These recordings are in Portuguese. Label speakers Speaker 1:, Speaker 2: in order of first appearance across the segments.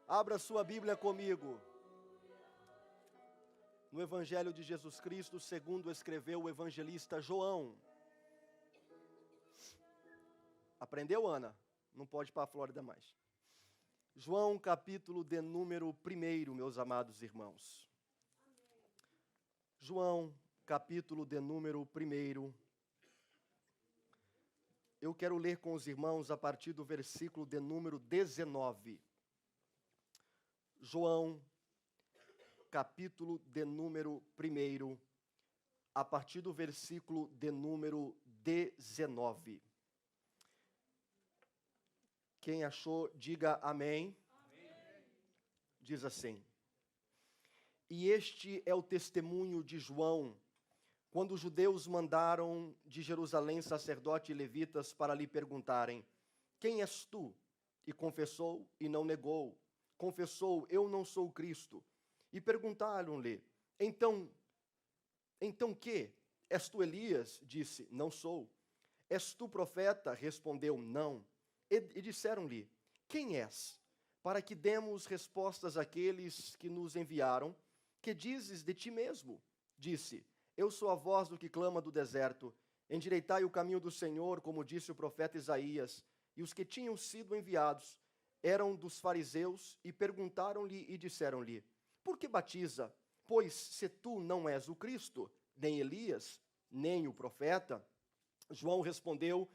Speaker 1: Abra sua Bíblia comigo. No Evangelho de Jesus Cristo, segundo escreveu o evangelista João. Aprendeu, Ana? Não pode ir para a Flórida mais. João, capítulo de número 1, meus amados irmãos. João, capítulo de número 1. Eu quero ler com os irmãos a partir do versículo de número 19. João, capítulo de número 1, a partir do versículo de número 19. Quem achou, diga amém. Amém. Diz assim: E este é o testemunho de João, quando os judeus mandaram de Jerusalém sacerdotes e levitas para lhe perguntarem: Quem és tu? E confessou e não negou. Confessou: Eu não sou o Cristo. E perguntaram-lhe: Então que? És tu Elias? Disse: Não sou. És tu profeta? Respondeu: Não. E disseram-lhe: Quem és? Para que demos respostas àqueles que nos enviaram. Que dizes de ti mesmo? Disse: Eu sou a voz do que clama do deserto. Endireitai o caminho do Senhor, como disse o profeta Isaías. E os que tinham sido enviados eram dos fariseus e perguntaram-lhe e disseram-lhe: Por que batiza? Pois se tu não és o Cristo, nem Elias, nem o profeta. João respondeu,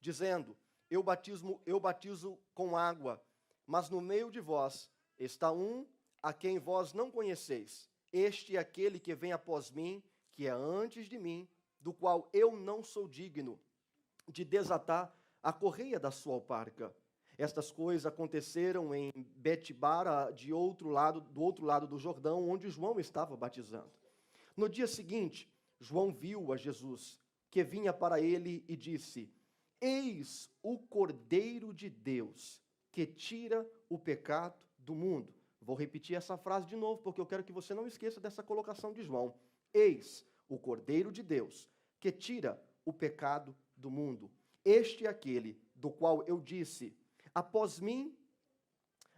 Speaker 1: dizendo: Eu batizo com água, mas no meio de vós está um a quem vós não conheceis. Este é aquele que vem após mim, que é antes de mim, do qual eu não sou digno de desatar a correia da sua alparca. Estas coisas aconteceram em Betibara, do outro lado do Jordão, onde João estava batizando. No dia seguinte, João viu a Jesus, que vinha para ele e disse: Eis o Cordeiro de Deus, que tira o pecado do mundo. Vou repetir essa frase de novo, porque eu quero que você não esqueça dessa colocação de João. Eis o Cordeiro de Deus, que tira o pecado do mundo. Este é aquele do qual eu disse: Após mim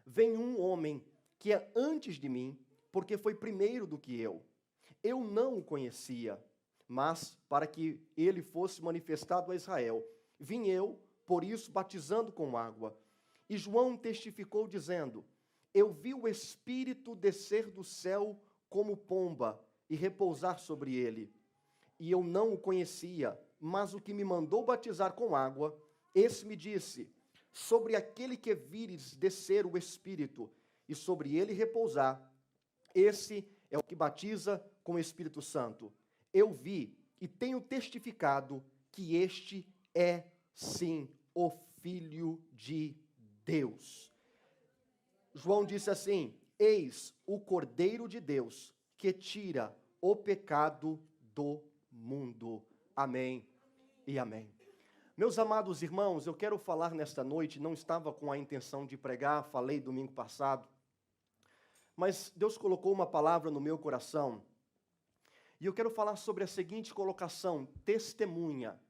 Speaker 1: vem um homem que é antes de mim, porque foi primeiro do que eu. Eu não o conhecia, mas para que ele fosse manifestado a Israel, vim eu, por isso, batizando com água. E João testificou, dizendo: Eu vi o Espírito descer do céu como pomba e repousar sobre ele. E eu não o conhecia, mas o que me mandou batizar com água, esse me disse: Sobre aquele que vires descer o Espírito, e sobre ele repousar, esse é o que batiza com o Espírito Santo. Eu vi e tenho testificado que este é, sim, o Filho de Deus. João disse assim: Eis o Cordeiro de Deus, que tira o pecado do mundo. Amém e amém. Meus amados irmãos, eu quero falar nesta noite, não estava com a intenção de pregar, falei domingo passado, mas Deus colocou uma palavra no meu coração, e eu quero falar sobre a seguinte colocação: testemunha.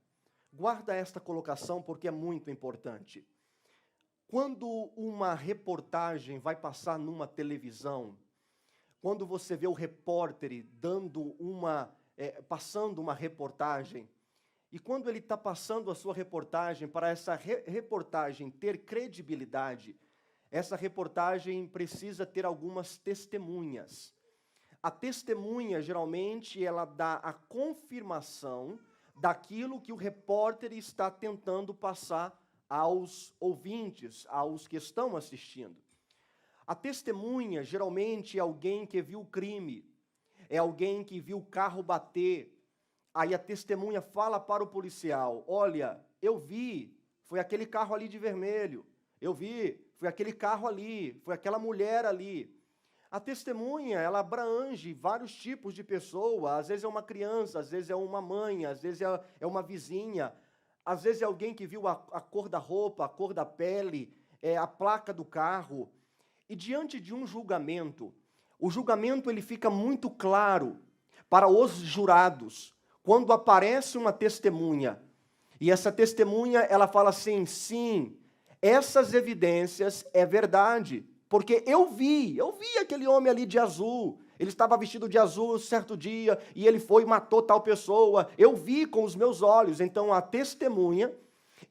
Speaker 1: Guarda esta colocação porque é muito importante. Quando uma reportagem vai passar numa televisão, quando você vê o repórter passando uma reportagem, e quando ele está passando a sua reportagem, para essa reportagem ter credibilidade, essa reportagem precisa ter algumas testemunhas. A testemunha, geralmente, ela dá a confirmação daquilo que o repórter está tentando passar aos ouvintes, aos que estão assistindo. A testemunha, geralmente, é alguém que viu o crime, é alguém que viu o carro bater. Aí a testemunha fala para o policial: Olha, eu vi, foi aquele carro ali de vermelho. Eu vi, foi aquele carro ali, foi aquela mulher ali. A testemunha, ela abrange vários tipos de pessoa. Às vezes é uma criança, às vezes é uma mãe, às vezes é uma vizinha. Às vezes é alguém que viu a cor da roupa, a cor da pele, a placa do carro. E diante de um julgamento, o julgamento ele fica muito claro para os jurados. Quando aparece uma testemunha, e essa testemunha, ela fala assim: sim, essas evidências é verdade, porque eu vi aquele homem ali de azul. Ele estava vestido de azul certo dia e ele foi e matou tal pessoa. Eu vi com os meus olhos. Então a testemunha,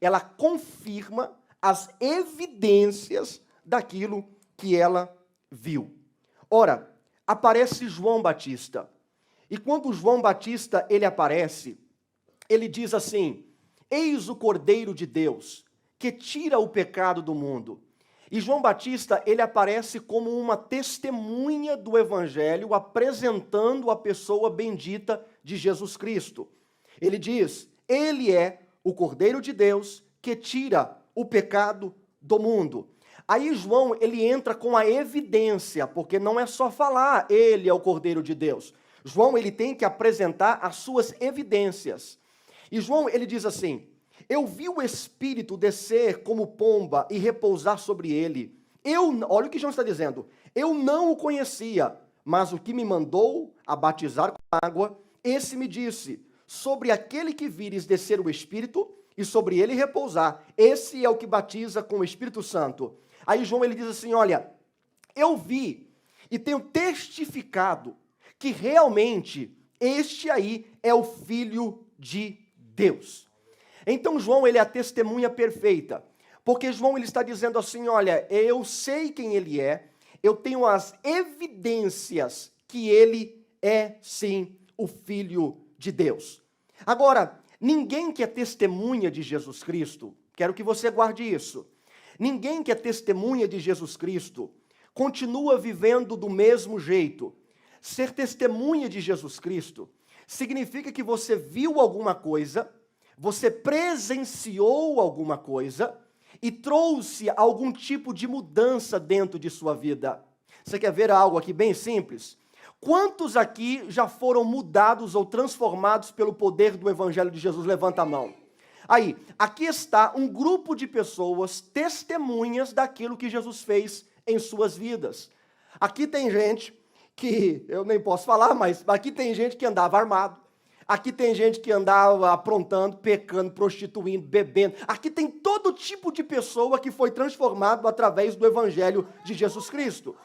Speaker 1: ela confirma as evidências daquilo que ela viu. Ora, aparece João Batista. E quando João Batista ele aparece, ele diz assim: eis o Cordeiro de Deus, que tira o pecado do mundo. E João Batista, ele aparece como uma testemunha do Evangelho, apresentando a pessoa bendita de Jesus Cristo. Ele diz: ele é o Cordeiro de Deus que tira o pecado do mundo. Aí João, ele entra com a evidência, porque não é só falar, ele é o Cordeiro de Deus. João, ele tem que apresentar as suas evidências. E João, ele diz assim: eu vi o Espírito descer como pomba e repousar sobre ele. Olha o que João está dizendo. Eu não o conhecia, mas o que me mandou a batizar com água, esse me disse: sobre aquele que vires descer o Espírito e sobre ele repousar, esse é o que batiza com o Espírito Santo. Aí João, ele diz assim: olha, eu vi e tenho testificado que realmente este aí é o Filho de Deus. Então João, ele é a testemunha perfeita, porque João, ele está dizendo assim: olha, eu sei quem ele é, eu tenho as evidências que ele é sim o Filho de Deus. Agora, ninguém que é testemunha de Jesus Cristo, quero que você guarde isso, ninguém que é testemunha de Jesus Cristo continua vivendo do mesmo jeito. Ser testemunha de Jesus Cristo significa que você viu alguma coisa, você presenciou alguma coisa e trouxe algum tipo de mudança dentro de sua vida. Você quer ver algo aqui bem simples? Quantos aqui já foram mudados ou transformados pelo poder do Evangelho de Jesus? Levanta a mão. Aí, aqui está um grupo de pessoas testemunhas daquilo que Jesus fez em suas vidas. Aqui tem gente que, eu nem posso falar, mas aqui tem gente que andava armado. Aqui tem gente que andava aprontando, pecando, prostituindo, bebendo. Aqui tem todo tipo de pessoa que foi transformado através do Evangelho de Jesus Cristo.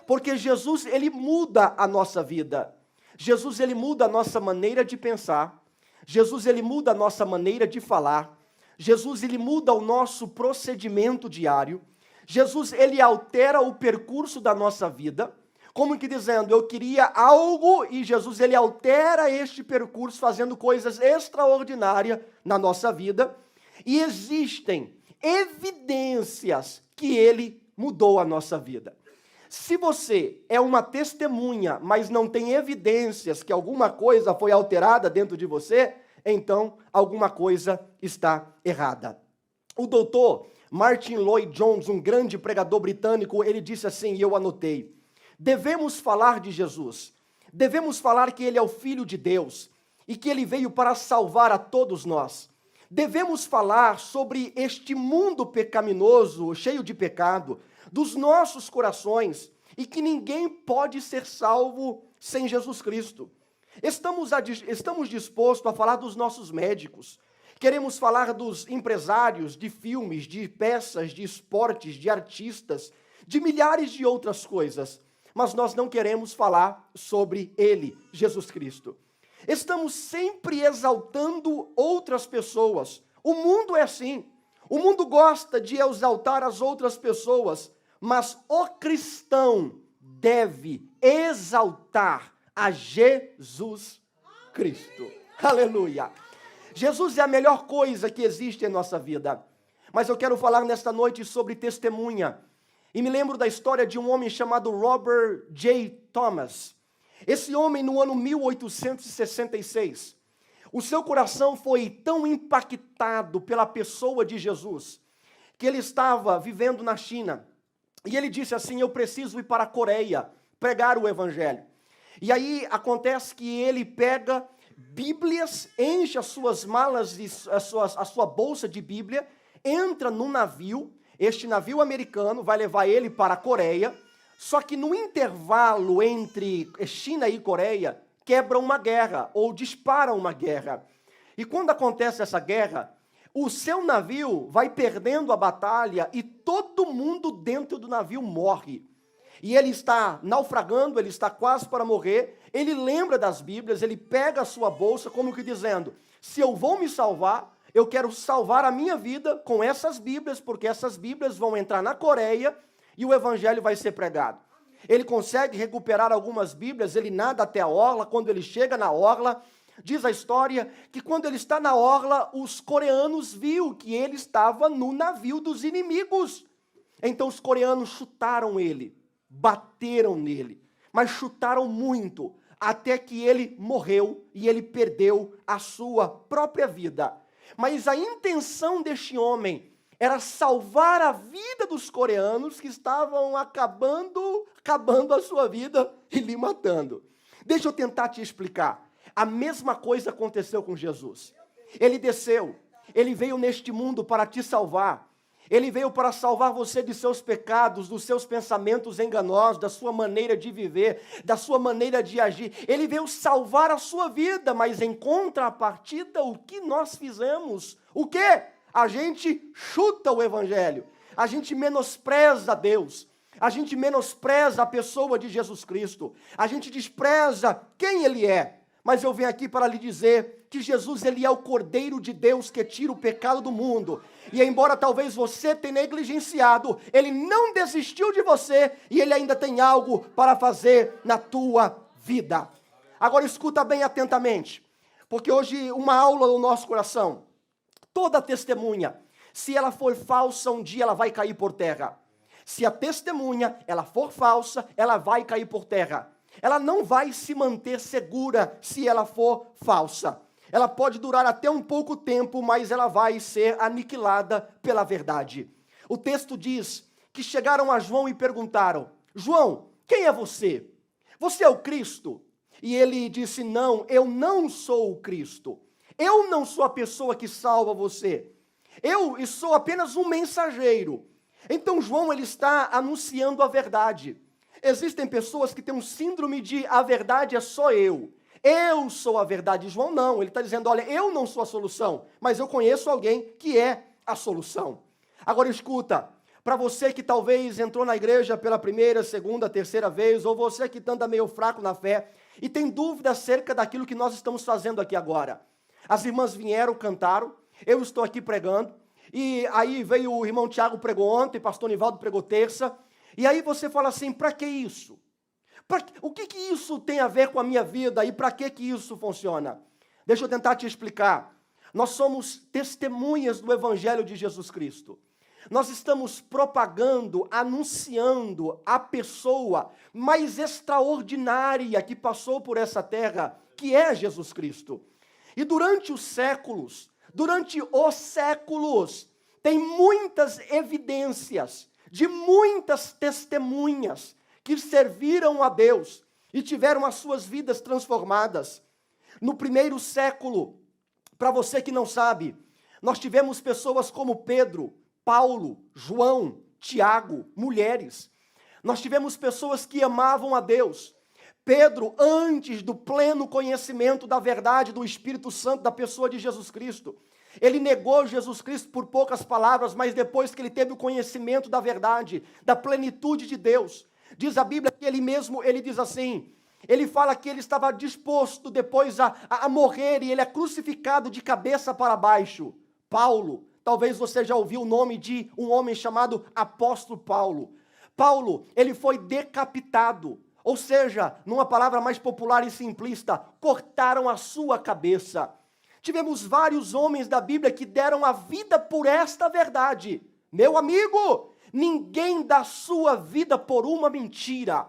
Speaker 1: Porque Jesus, ele muda a nossa vida. Jesus, ele muda a nossa maneira de pensar. Jesus, ele muda a nossa maneira de falar. Jesus, ele muda o nosso procedimento diário. Jesus, ele altera o percurso da nossa vida. Como que dizendo, eu queria algo e Jesus, ele altera este percurso fazendo coisas extraordinárias na nossa vida. E existem evidências que ele mudou a nossa vida. Se você é uma testemunha, mas não tem evidências que alguma coisa foi alterada dentro de você, então alguma coisa está errada. O doutor Martin Lloyd-Jones, um grande pregador britânico, ele disse assim, e eu anotei: devemos falar de Jesus, devemos falar que ele é o Filho de Deus e que ele veio para salvar a todos nós. Devemos falar sobre este mundo pecaminoso, cheio de pecado, dos nossos corações, e que ninguém pode ser salvo sem Jesus Cristo. Estamos dispostos a falar dos nossos médicos, queremos falar dos empresários de filmes, de peças, de esportes, de artistas, de milhares de outras coisas, mas nós não queremos falar sobre ele, Jesus Cristo. Estamos sempre exaltando outras pessoas. O mundo é assim. O mundo gosta de exaltar as outras pessoas, mas o cristão deve exaltar a Jesus Cristo. Aleluia! Jesus é a melhor coisa que existe em nossa vida. Mas eu quero falar nesta noite sobre testemunha. E me lembro da história de um homem chamado Robert J. Thomas. Esse homem, no ano 1866, o seu coração foi tão impactado pela pessoa de Jesus, que ele estava vivendo na China. E ele disse assim, eu preciso ir para a Coreia, pregar o Evangelho. E aí acontece que ele pega Bíblias, enche as suas malas, a sua bolsa de Bíblia, entra num navio, este navio americano vai levar ele para a Coreia, só que no intervalo entre China e Coreia, quebra uma guerra, ou dispara uma guerra. E quando acontece essa guerra, o seu navio vai perdendo a batalha e todo mundo dentro do navio morre. e ele está naufragando, ele está quase para morrer, ele lembra das Bíblias, ele pega a sua bolsa como que dizendo, se eu vou me salvar, eu quero salvar a minha vida com essas Bíblias, porque essas Bíblias vão entrar na Coreia e o Evangelho vai ser pregado. Ele consegue recuperar algumas Bíblias, ele nada até a orla, quando ele chega na orla, diz a história que quando ele está na orla, os coreanos viram que ele estava no navio dos inimigos. Então os coreanos chutaram ele, bateram nele, mas chutaram muito, até que ele morreu e ele perdeu a sua própria vida. Mas a intenção deste homem era salvar a vida dos coreanos que estavam acabando a sua vida e lhe matando. Deixa eu tentar te explicar. A mesma coisa aconteceu com Jesus. Ele desceu, ele veio neste mundo para te salvar. Ele veio para salvar você de seus pecados, dos seus pensamentos enganosos, da sua maneira de viver, da sua maneira de agir. Ele veio salvar a sua vida, mas em contrapartida, o que nós fizemos? O quê? A gente chuta o Evangelho, a gente menospreza Deus, a gente menospreza a pessoa de Jesus Cristo, a gente despreza quem Ele é. Mas eu venho aqui para lhe dizer que Jesus, Ele é o Cordeiro de Deus que tira o pecado do mundo. E embora talvez você tenha negligenciado, Ele não desistiu de você e Ele ainda tem algo para fazer na tua vida. Agora escuta bem atentamente, porque hoje uma aula no nosso coração. Toda testemunha, se ela for falsa, um dia ela vai cair por terra. Se a testemunha, ela for falsa, ela vai cair por terra. Ela não vai se manter segura se ela for falsa. Ela pode durar até um pouco tempo, mas ela vai ser aniquilada pela verdade. O texto diz que chegaram a João e perguntaram, João, quem é você? Você é o Cristo? E ele disse, não, eu não sou o Cristo. Eu não sou a pessoa que salva você. Eu sou apenas um mensageiro. Então João, ele está anunciando a verdade. Existem pessoas que têm um síndrome de a verdade é só eu. Eu sou a verdade. João não, ele está dizendo, olha, eu não sou a solução, mas eu conheço alguém que é a solução. Agora escuta, para você que talvez entrou na igreja pela primeira, segunda, terceira vez, ou você que anda meio fraco na fé, e tem dúvida acerca daquilo que nós estamos fazendo aqui agora. As irmãs vieram, cantaram, eu estou aqui pregando, e aí veio o irmão Tiago pregou ontem, pastor Nivaldo pregou terça, e aí você fala assim, para que isso? O que isso tem a ver com a minha vida e para que isso funciona? Deixa eu tentar te explicar. Nós somos testemunhas do Evangelho de Jesus Cristo. Nós estamos propagando, anunciando a pessoa mais extraordinária que passou por essa terra, que é Jesus Cristo. E durante os séculos, tem muitas evidências de muitas testemunhas que serviram a Deus e tiveram as suas vidas transformadas. No primeiro século, para você que não sabe, nós tivemos pessoas como Pedro, Paulo, João, Tiago, mulheres. Nós tivemos pessoas que amavam a Deus. Pedro, antes do pleno conhecimento da verdade do Espírito Santo, da pessoa de Jesus Cristo, ele negou Jesus Cristo por poucas palavras, mas depois que ele teve o conhecimento da verdade, da plenitude de Deus, diz a Bíblia que ele mesmo, ele diz assim, ele fala que ele estava disposto depois a morrer e ele é crucificado de cabeça para baixo. Paulo, talvez você já ouviu o nome de um homem chamado apóstolo Paulo. Paulo, ele foi decapitado, ou seja, numa palavra mais popular e simplista, cortaram a sua cabeça. Tivemos vários homens da Bíblia que deram a vida por esta verdade. Meu amigo, ninguém dá a sua vida por uma mentira.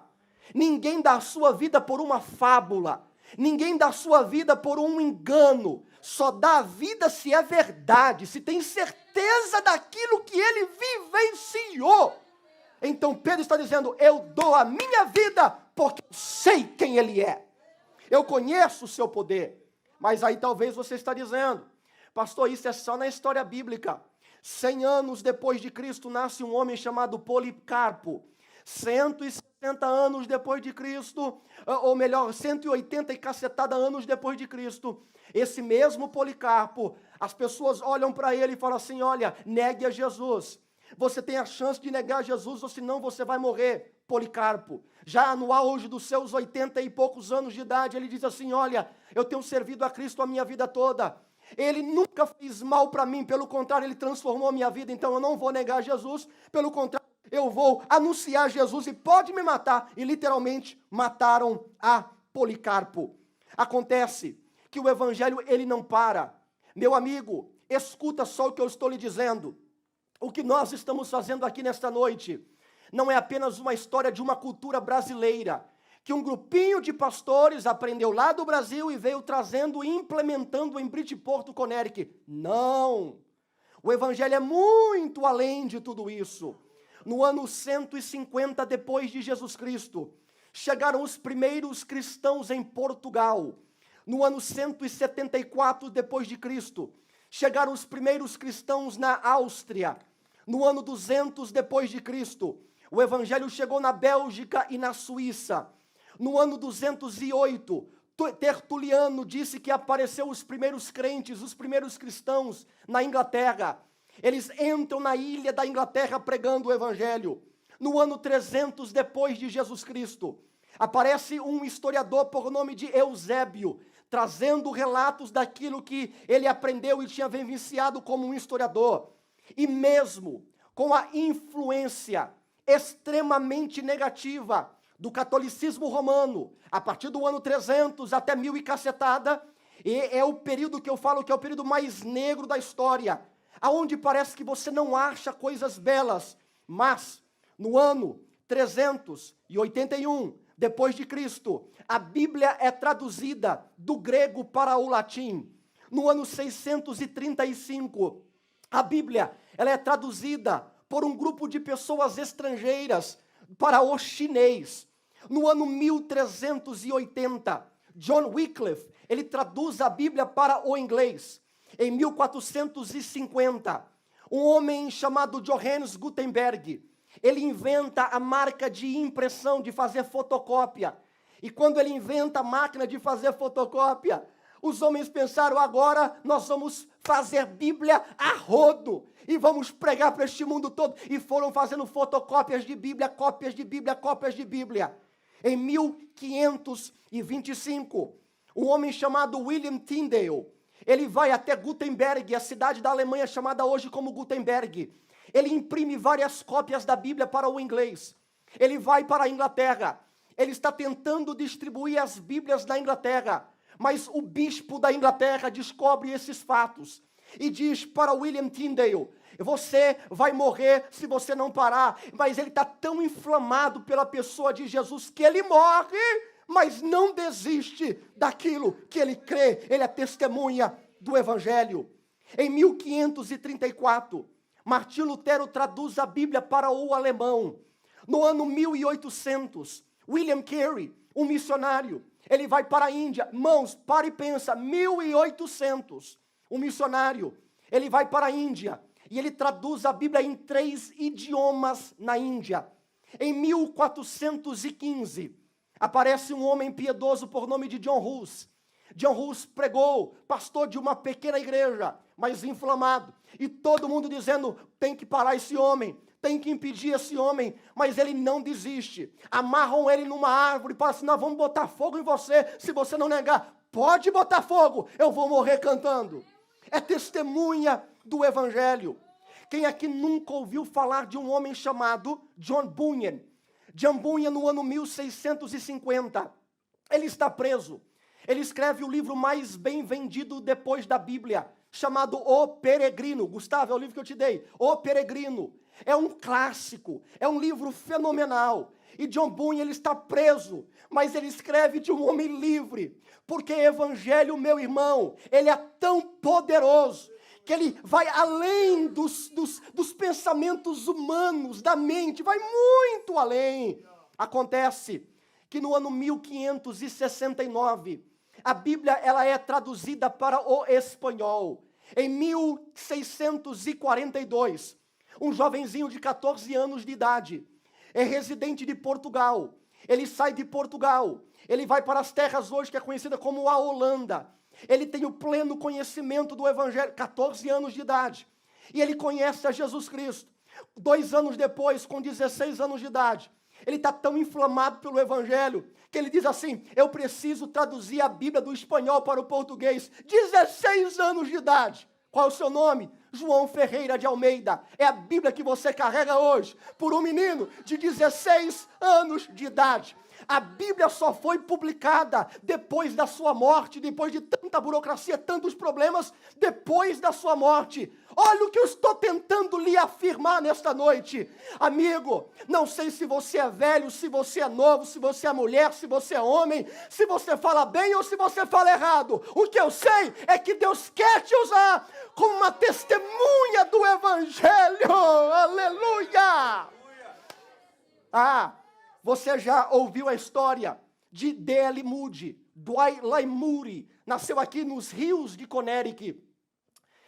Speaker 1: Ninguém dá a sua vida por uma fábula. Ninguém dá a sua vida por um engano. Só dá a vida se é verdade, se tem certeza daquilo que ele vivenciou. Então Pedro está dizendo, eu dou a minha vida porque eu sei quem ele é. Eu conheço o seu poder. Mas aí talvez você está dizendo, pastor, isso é só na história bíblica. 100 anos depois de Cristo nasce um homem chamado Policarpo. 160 anos depois de Cristo, ou melhor, 180 e cacetada anos depois de Cristo, esse mesmo Policarpo, as pessoas olham para ele e falam assim, olha, negue a Jesus. Você tem a chance de negar Jesus, ou senão você vai morrer. Policarpo. Já no auge dos seus 80 e poucos anos de idade, ele diz assim: olha, eu tenho servido a Cristo a minha vida toda. Ele nunca fez mal para mim, pelo contrário, ele transformou a minha vida, então eu não vou negar Jesus, pelo contrário, eu vou anunciar Jesus e pode me matar. E literalmente mataram a Policarpo. Acontece que o evangelho, ele não para. Meu amigo, escuta só o que eu estou lhe dizendo. O que nós estamos fazendo aqui nesta noite não é apenas uma história de uma cultura brasileira, que um grupinho de pastores aprendeu lá do Brasil e veio trazendo e implementando em Bridgeport, Connecticut. Não! O evangelho é muito além de tudo isso. No ano 150 depois de Jesus Cristo, chegaram os primeiros cristãos em Portugal. No ano 174 depois de Cristo, chegaram os primeiros cristãos na Áustria. No ano 200 depois de Cristo, o evangelho chegou na Bélgica e na Suíça. No ano 208, Tertuliano disse que apareceu os primeiros crentes, os primeiros cristãos na Inglaterra. Eles entram na ilha da Inglaterra pregando o evangelho. No ano 300 depois de Jesus Cristo, aparece um historiador por nome de Eusébio, trazendo relatos daquilo que ele aprendeu e tinha vivenciado como um historiador. E mesmo com a influência extremamente negativa do catolicismo romano, a partir do ano 300 até 1000 e cacetada, e é o período que eu falo que é o período mais negro da história, aonde parece que você não acha coisas belas, mas no ano 381 depois de Cristo, a Bíblia é traduzida do grego para o latim. No ano 635, a Bíblia ela é traduzida por um grupo de pessoas estrangeiras para o chinês. No ano 1380, John Wycliffe, ele traduz a Bíblia para o inglês. Em 1450, um homem chamado Johannes Gutenberg, ele inventa a marca de impressão, de fazer fotocópia. E quando ele inventa a máquina de fazer fotocópia, os homens pensaram: agora nós vamos fazer Bíblia a rodo e vamos pregar para este mundo todo. E foram fazendo fotocópias de Bíblia, cópias de Bíblia, cópias de Bíblia. Em 1525, um homem chamado William Tyndale, ele vai até Gutenberg, a cidade da Alemanha chamada hoje como Gutenberg. Ele imprime várias cópias da Bíblia para o inglês. Ele vai para a Inglaterra. Ele está tentando distribuir as Bíblias na Inglaterra. Mas o bispo da Inglaterra descobre esses fatos e diz para William Tyndale: você vai morrer se você não parar. Mas ele está tão inflamado pela pessoa de Jesus que ele morre, mas não desiste daquilo que ele crê. Ele é testemunha do Evangelho. Em 1534, Martim Lutero traduz a Bíblia para o alemão. No ano 1800, William Carey, um missionário, ele vai para a Índia. Mãos, para e pensa, 1800, um missionário, ele vai para a Índia e ele traduz a Bíblia em 3 idiomas na Índia. Em 1415, aparece um homem piedoso por nome de John Hus. John Hus pregou, pastor de uma pequena igreja, mas inflamado. E todo mundo dizendo: tem que parar esse homem, tem que impedir esse homem. Mas ele não desiste. Amarram ele numa árvore e falam assim: nós vamos botar fogo em você, se você não negar. Pode botar fogo, eu vou morrer cantando. É testemunha do Evangelho. Quem aqui nunca ouviu falar de um homem chamado John Bunyan? John Bunyan, no ano 1650, ele está preso. Ele escreve o livro mais bem vendido depois da Bíblia, chamado O Peregrino. Gustavo, é o livro que eu te dei. O Peregrino. É um clássico, é um livro fenomenal. E John Bunyan, ele está preso, mas ele escreve de um homem livre. Porque o Evangelho, meu irmão, ele é tão poderoso, que ele vai além dos pensamentos humanos, da mente, vai muito além. Acontece que no ano 1569, a Bíblia ela é traduzida para o espanhol. Em 1642, um jovenzinho de 14 anos de idade, é residente de Portugal. Ele sai de Portugal, ele vai para as terras hoje que é conhecida como a Holanda. Ele tem o pleno conhecimento do Evangelho, 14 anos de idade. E ele conhece a Jesus Cristo. 2 anos depois, com 16 anos de idade, Ele está tão inflamado pelo evangelho, que ele diz assim, eu preciso traduzir a Bíblia do espanhol para o português. 16 anos de idade. Qual é o seu nome? João Ferreira de Almeida. É a Bíblia que você carrega hoje, por um menino de 16 anos de idade. A Bíblia só foi publicada depois da sua morte, depois de tanta burocracia, tantos problemas, depois da sua morte. Olha o que eu estou tentando lhe afirmar nesta noite. Amigo, não sei se você é velho, se você é novo, se você é mulher, se você é homem, se você fala bem ou se você fala errado. O que eu sei é que Deus quer te usar como uma testemunha do Evangelho. Aleluia! Você já ouviu a história de D.L. Moody, Dwight Moody, nasceu aqui nos rios de Connecticut.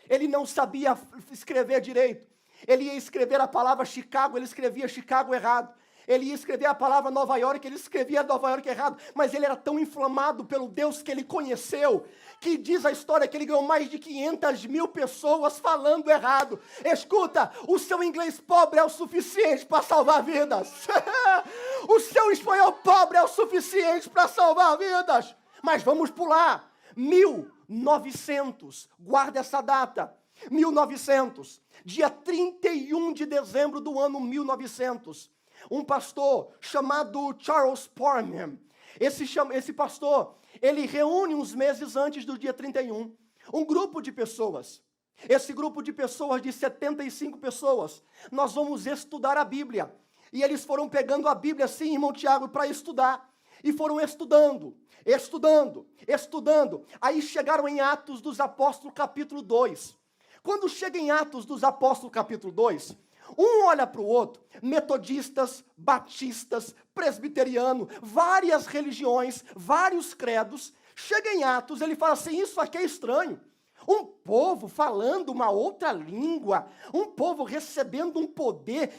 Speaker 1: Ele não sabia escrever direito. Ele ia escrever a palavra Chicago, ele escrevia Chicago errado. Ele ia escrever a palavra Nova York, ele escrevia Nova York errado. Mas ele era tão inflamado pelo Deus que ele conheceu, que diz a história que ele ganhou mais de 500 mil pessoas falando errado. Escuta, o seu inglês pobre é o suficiente para salvar vidas. O seu espanhol pobre é o suficiente para salvar vidas. Mas vamos pular. 1900, guarda essa data. 1900, dia 31 de dezembro do ano 1900. Um pastor chamado Charles Parham. Esse pastor, ele reúne uns meses antes do dia 31, um grupo de pessoas. Esse grupo de pessoas, de 75 pessoas, nós vamos estudar a Bíblia. E eles foram pegando a Bíblia assim, irmão Tiago, para estudar. E foram estudando. Aí chegaram em Atos dos Apóstolos, capítulo 2. Quando chega em Atos dos Apóstolos, capítulo 2, um olha para o outro, metodistas, batistas, presbiteriano, várias religiões, vários credos. Chega em Atos, ele fala assim, isso aqui é estranho. Um povo falando uma outra língua, um povo recebendo um poder.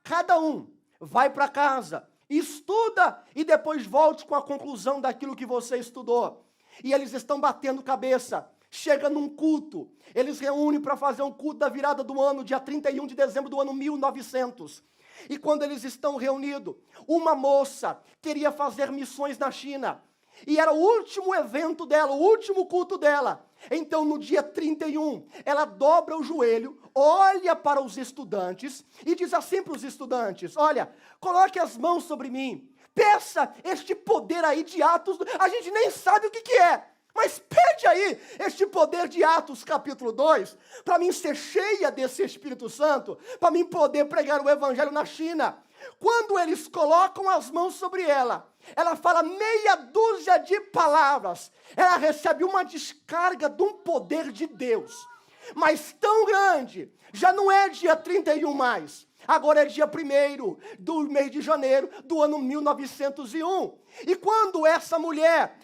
Speaker 1: Cada um vai para casa, estuda e depois volte com a conclusão daquilo que você estudou. E eles estão batendo cabeça. Chega num culto, eles reúnem para fazer um culto da virada do ano, dia 31 de dezembro do ano 1900. E quando eles estão reunidos, uma moça queria fazer missões na China. E era o último evento dela, o último culto dela. Então, no dia 31, ela dobra o joelho, olha para os estudantes e diz assim para os estudantes, olha, coloque as mãos sobre mim, peça este poder aí de Atos, a gente nem sabe o que é. Mas pede aí este poder de Atos capítulo 2, para mim ser cheia desse Espírito Santo, para mim poder pregar o Evangelho na China. Quando eles colocam as mãos sobre ela, ela fala meia dúzia de palavras, ela recebe uma descarga de um poder de Deus, mas tão grande, já não é dia 31 mais, agora é dia 1º do mês de janeiro do ano 1901. E quando essa mulher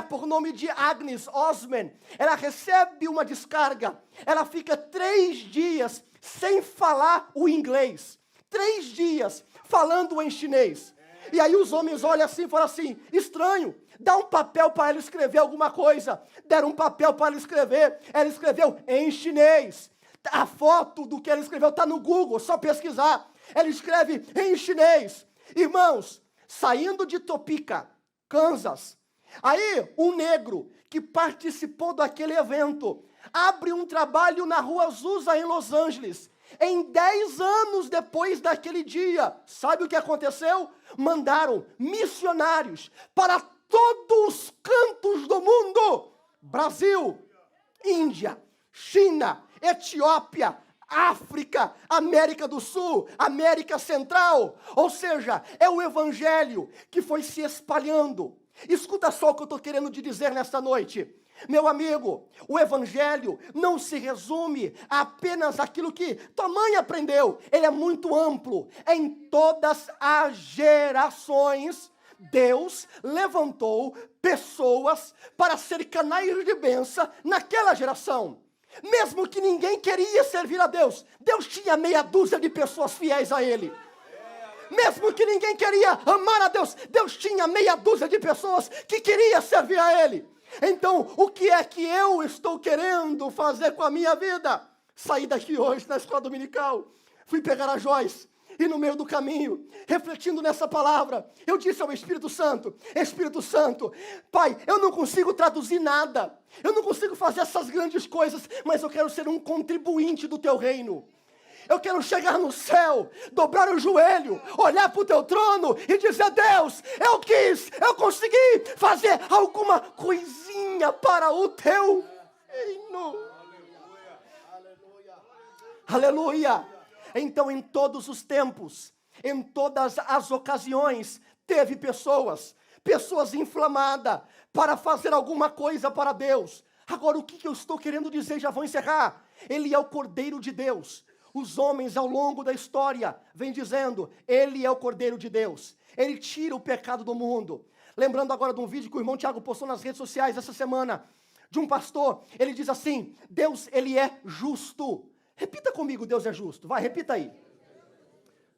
Speaker 1: por nome de Agnes Osman, ela recebe uma descarga, ela fica 3 dias sem falar o inglês, 3 dias falando em chinês. E aí os homens olham assim e falam assim, estranho, dá um papel para ela escrever alguma coisa. Deram um papel para ela escrever, ela escreveu em chinês. A foto do que ela escreveu está no Google, só pesquisar. Ela escreve em chinês. Irmãos, saindo de Topeka, Kansas, aí um negro que participou daquele evento abre um trabalho na Rua Azusa, em Los Angeles. Em 10 anos depois daquele dia, sabe o que aconteceu? Mandaram missionários para todos os cantos do mundo. Brasil, Índia, China, Etiópia, África, América do Sul, América Central. Ou seja, é o Evangelho que foi se espalhando. Escuta só o que eu estou querendo te dizer nesta noite. Meu amigo, o Evangelho não se resume a apenas aquilo que tua mãe aprendeu. Ele é muito amplo. Em todas as gerações, Deus levantou pessoas para ser canais de bênção naquela geração. Mesmo que ninguém queria servir a Deus, Deus tinha meia dúzia de pessoas fiéis a Ele. Mesmo que ninguém queria amar a Deus, Deus tinha meia dúzia de pessoas que queria servir a Ele. Então, o que é que eu estou querendo fazer com a minha vida? Saí daqui hoje na escola dominical, fui pegar a Joyce, E no meio do caminho, refletindo nessa palavra, eu disse ao Espírito Santo, Pai, eu não consigo traduzir nada, eu não consigo fazer essas grandes coisas, mas eu quero ser um contribuinte do teu reino. Eu quero chegar no céu, dobrar o joelho, olhar para o teu trono e dizer, Deus, eu consegui fazer alguma coisinha para o teu reino. Aleluia. Então, em todos os tempos, em todas as ocasiões, teve pessoas inflamadas para fazer alguma coisa para Deus. Agora, o que eu estou querendo dizer? Já vou encerrar. Ele é o Cordeiro de Deus. Os homens, ao longo da história, vêm dizendo, Ele é o Cordeiro de Deus. Ele tira o pecado do mundo. Lembrando agora de um vídeo que o irmão Tiago postou nas redes sociais essa semana, de um pastor. Ele diz assim, Deus, Ele é justo. Repita comigo, Deus é justo. Vai, repita aí.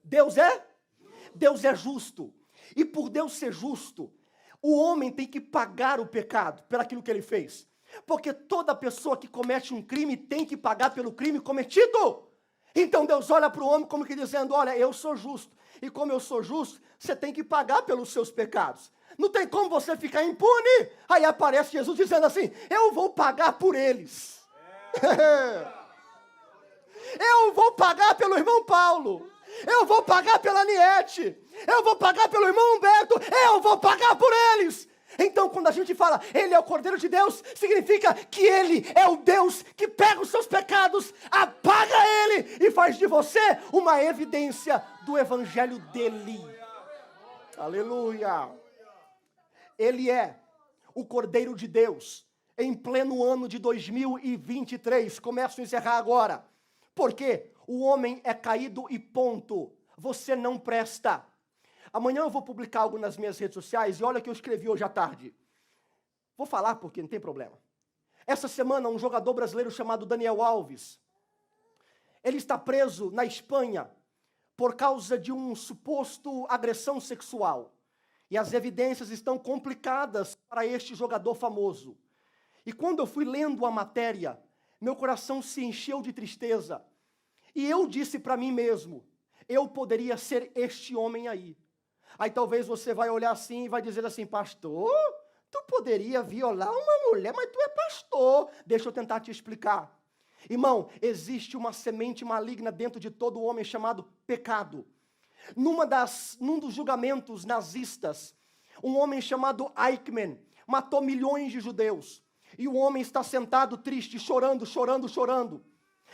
Speaker 1: Deus é justo. E por Deus ser justo, o homem tem que pagar o pecado por aquilo que ele fez. Porque toda pessoa que comete um crime tem que pagar pelo crime cometido. Então Deus olha para o homem como que dizendo, olha, eu sou justo. E como eu sou justo, você tem que pagar pelos seus pecados. Não tem como você ficar impune. Aí aparece Jesus dizendo assim, eu vou pagar por eles. Eu vou pagar pelo irmão Paulo. Eu vou pagar pela Aniete. Eu vou pagar pelo irmão Humberto. Eu vou pagar por eles. Então, quando a gente fala, Ele é o Cordeiro de Deus, significa que Ele é o Deus que pega os seus pecados, apaga ele e faz de você uma evidência do Evangelho dele. Aleluia. Ele é o Cordeiro de Deus em pleno ano de 2023. Começo a encerrar agora. Porque o homem é caído e ponto. Você não presta. Amanhã eu vou publicar algo nas minhas redes sociais e olha o que eu escrevi hoje à tarde. Vou falar porque não tem problema. Essa semana um jogador brasileiro chamado Daniel Alves, ele está preso na Espanha por causa de um suposto agressão sexual. E as evidências estão complicadas para este jogador famoso. E quando eu fui lendo a matéria, meu coração se encheu de tristeza. E eu disse para mim mesmo, eu poderia ser este homem aí. Aí talvez você vai olhar assim e vai dizer assim, pastor, tu poderia violar uma mulher, mas tu é pastor. Deixa eu tentar te explicar. Irmão, existe uma semente maligna dentro de todo homem chamado pecado. Num dos julgamentos nazistas, um homem chamado Eichmann matou milhões de judeus. E o homem está sentado triste, chorando.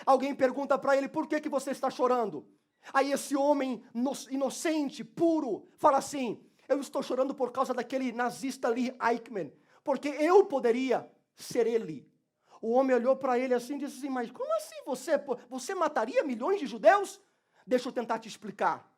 Speaker 1: Alguém pergunta para ele, por que você está chorando? Aí esse homem inocente, puro, fala assim, eu estou chorando por causa daquele nazista ali, Eichmann, porque eu poderia ser ele. O homem olhou para ele assim e disse assim, mas como assim você mataria milhões de judeus? Deixa eu tentar te explicar.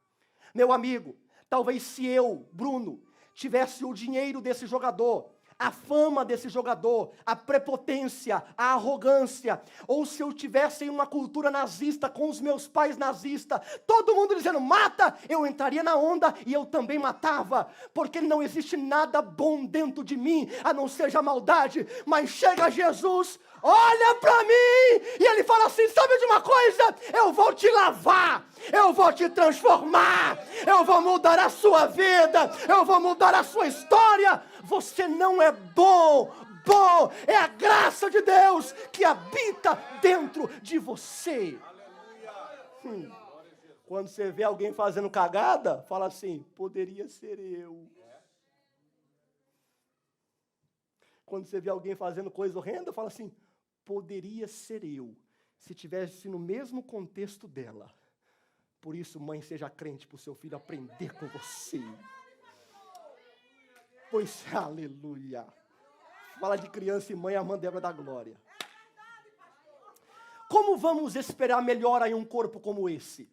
Speaker 1: Meu amigo, talvez se eu, Bruno, tivesse o dinheiro desse jogador, a fama desse jogador, a prepotência, a arrogância, ou se eu tivesse em uma cultura nazista com os meus pais nazistas, todo mundo dizendo mata, eu entraria na onda e eu também matava, porque não existe nada bom dentro de mim, a não ser a maldade, mas chega Jesus, olha para mim, e ele fala assim, sabe de uma coisa? Eu vou te lavar, eu vou te transformar, eu vou mudar a sua vida, eu vou mudar a sua história. Você não é bom, é a graça de Deus que habita dentro de você. Quando você vê alguém fazendo cagada, fala assim, poderia ser eu. Quando você vê alguém fazendo coisa horrenda, fala assim, poderia ser eu, se tivesse no mesmo contexto dela. Por isso, mãe, seja crente para o seu filho aprender com você. Pois, aleluia. Fala de criança e mãe, a irmã Débora da glória. Como vamos esperar melhora em um corpo como esse?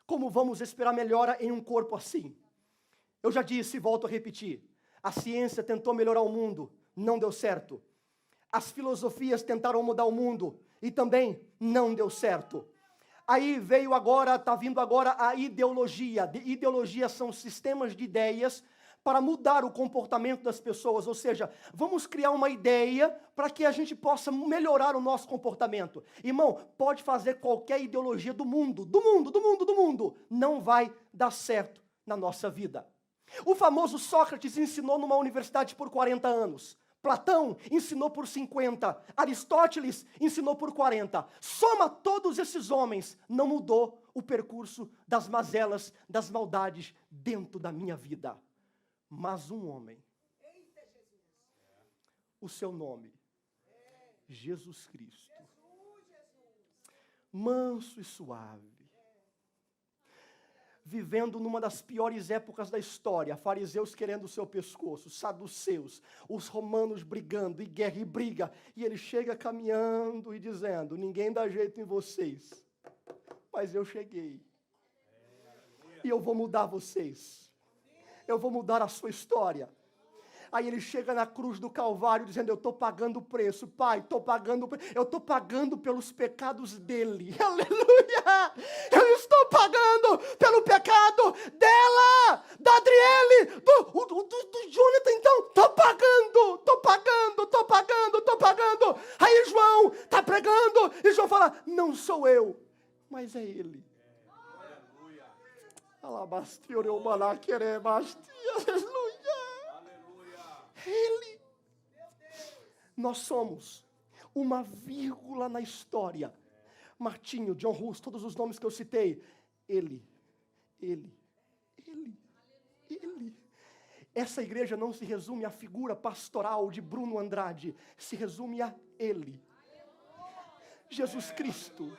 Speaker 1: Como vamos esperar melhora em um corpo assim? Eu já disse e volto a repetir. A ciência tentou melhorar o mundo, não deu certo. As filosofias tentaram mudar o mundo e também não deu certo. Aí está vindo agora a ideologia. Ideologias são sistemas de ideias para mudar o comportamento das pessoas, ou seja, vamos criar uma ideia para que a gente possa melhorar o nosso comportamento. Irmão, pode fazer qualquer ideologia do mundo, não vai dar certo na nossa vida. O famoso Sócrates ensinou numa universidade por 40 anos. Platão ensinou por 50, Aristóteles ensinou por 40. Soma todos esses homens, não mudou o percurso das mazelas, das maldades dentro da minha vida. Mas um homem, o seu nome, Jesus Cristo, manso e suave, vivendo numa das piores épocas da história, fariseus querendo o seu pescoço, saduceus, os romanos brigando, e guerra e briga, e ele chega caminhando e dizendo, ninguém dá jeito em vocês, mas eu cheguei, e eu vou mudar vocês, eu vou mudar a sua história. Aí ele chega na cruz do Calvário dizendo, eu estou pagando o preço, Pai, eu estou pagando pelos pecados dele, aleluia, eu estou pagando pelo pecado dela, da Adriele, do Jonathan, então, estou pagando, aí João está pregando, e João fala, não sou eu, mas é ele. Aleluia. Ele. Nós somos uma vírgula na história. Martinho, John Hus, todos os nomes que eu citei. Ele. Essa igreja não se resume à figura pastoral de Bruno Andrade. Se resume a ele. Jesus Cristo.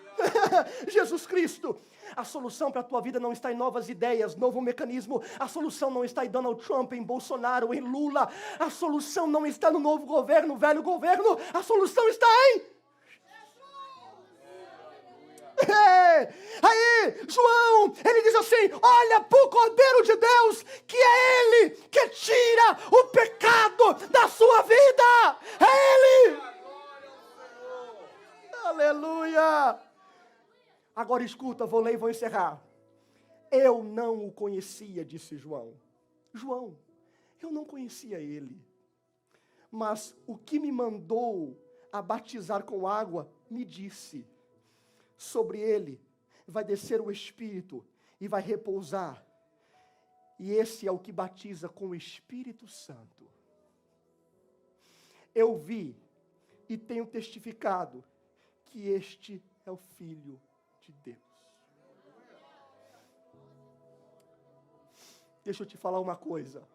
Speaker 1: Jesus Cristo. A solução para a tua vida não está em novas ideias, novo mecanismo. A solução não está em Donald Trump, em Bolsonaro, em Lula. A solução não está no novo governo, velho governo. A solução está em... Aí, João, ele diz assim, olha para o Cordeiro de Deus, que é ele que tira o pecado da sua vida. É ele. Aleluia. Agora escuta, vou ler e vou encerrar. Eu não o conhecia, disse João. João, eu não conhecia ele. Mas o que me mandou a batizar com água, me disse, sobre ele vai descer o Espírito e vai repousar. E esse é o que batiza com o Espírito Santo. Eu vi e tenho testificado que este é o Filho de Deus. Deixa eu te falar uma coisa.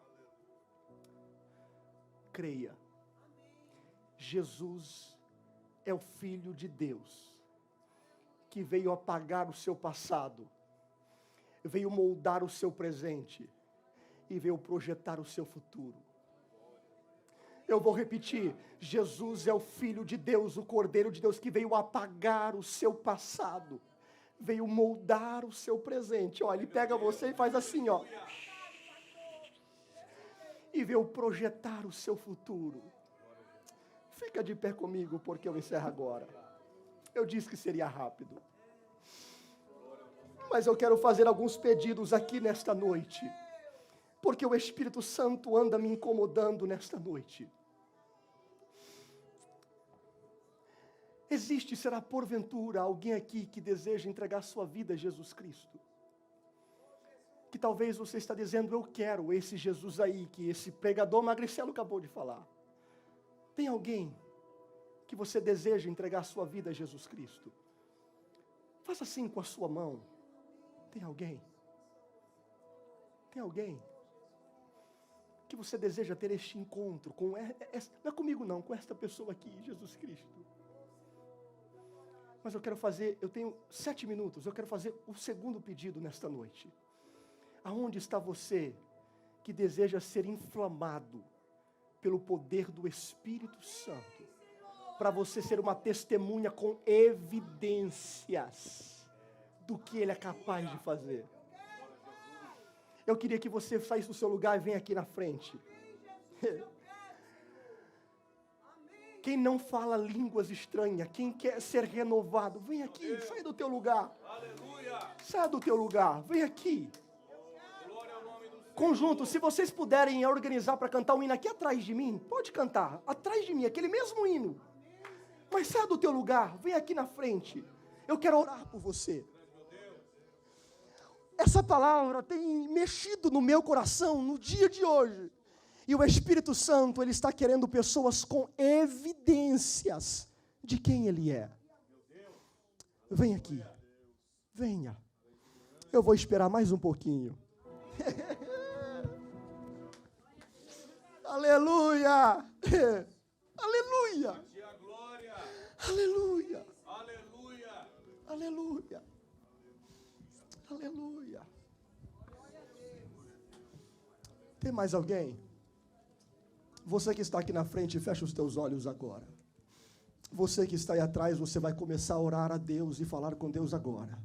Speaker 1: Creia. Jesus é o Filho de Deus, que veio apagar o seu passado, veio moldar o seu presente e veio projetar o seu futuro. Eu vou repetir, Jesus é o Filho de Deus, o Cordeiro de Deus, que veio apagar o seu passado, veio moldar o seu presente. Ó, ele pega você e faz assim, ó, e veio projetar o seu futuro. Fica de pé comigo, porque eu encerro agora. Eu disse que seria rápido, mas eu quero fazer alguns pedidos aqui nesta noite, porque o Espírito Santo anda me incomodando nesta noite. Existe, será porventura, alguém aqui que deseja entregar sua vida a Jesus Cristo? Que talvez você está dizendo, eu quero esse Jesus aí, que esse pregador Magricelo acabou de falar. Tem alguém que você deseja entregar sua vida a Jesus Cristo? Faça assim com a sua mão. Tem alguém? Tem alguém que você deseja ter este encontro com, não é comigo não, com esta pessoa aqui, Jesus Cristo. Mas eu tenho 7 minutos, eu quero fazer o segundo pedido nesta noite. Aonde está você que deseja ser inflamado pelo poder do Espírito Santo, para você ser uma testemunha com evidências do que Ele é capaz de fazer? Eu queria que você saísse do seu lugar e venha aqui na frente. Quem não fala línguas estranhas, quem quer ser renovado, vem aqui, sai do teu lugar. Aleluia. Sai do teu lugar, vem aqui. Glória ao nome do Conjunto, se vocês puderem organizar para cantar um hino aqui atrás de mim, pode cantar, atrás de mim, aquele mesmo hino. Mas sai do teu lugar, vem aqui na frente. Eu quero orar por você. Essa palavra tem mexido no meu coração no dia de hoje. E o Espírito Santo, Ele está querendo pessoas com evidências de quem Ele é. Vem aqui. Venha. Eu vou esperar mais um pouquinho. Aleluia! Aleluia! Aleluia! Aleluia! Aleluia! Tem mais alguém? Você que está aqui na frente, fecha os teus olhos agora. Você que está aí atrás, você vai começar a orar a Deus e falar com Deus agora.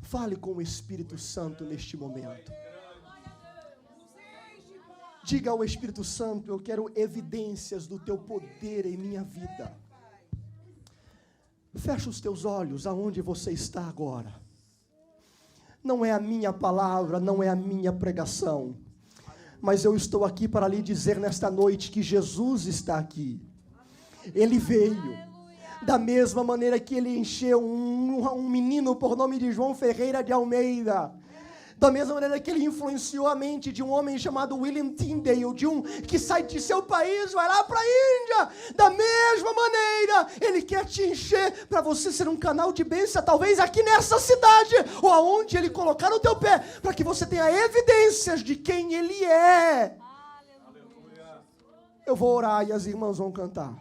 Speaker 1: Fale com o Espírito Santo neste momento. Diga ao Espírito Santo, eu quero evidências do teu poder em minha vida. Fecha os teus olhos aonde você está agora. Não é a minha palavra, não é a minha pregação, mas eu estou aqui para lhe dizer nesta noite que Jesus está aqui. Ele veio, da mesma maneira que ele encheu um menino por nome de João Ferreira de Almeida, da mesma maneira que ele influenciou a mente de um homem chamado William Tyndale, de um que sai de seu país, vai lá para a Índia, da mesma maneira, ele quer te encher para você ser um canal de bênção, talvez aqui nessa cidade, ou aonde ele colocar o teu pé, para que você tenha evidências de quem ele é. Aleluia. Eu vou orar e as irmãs vão cantar.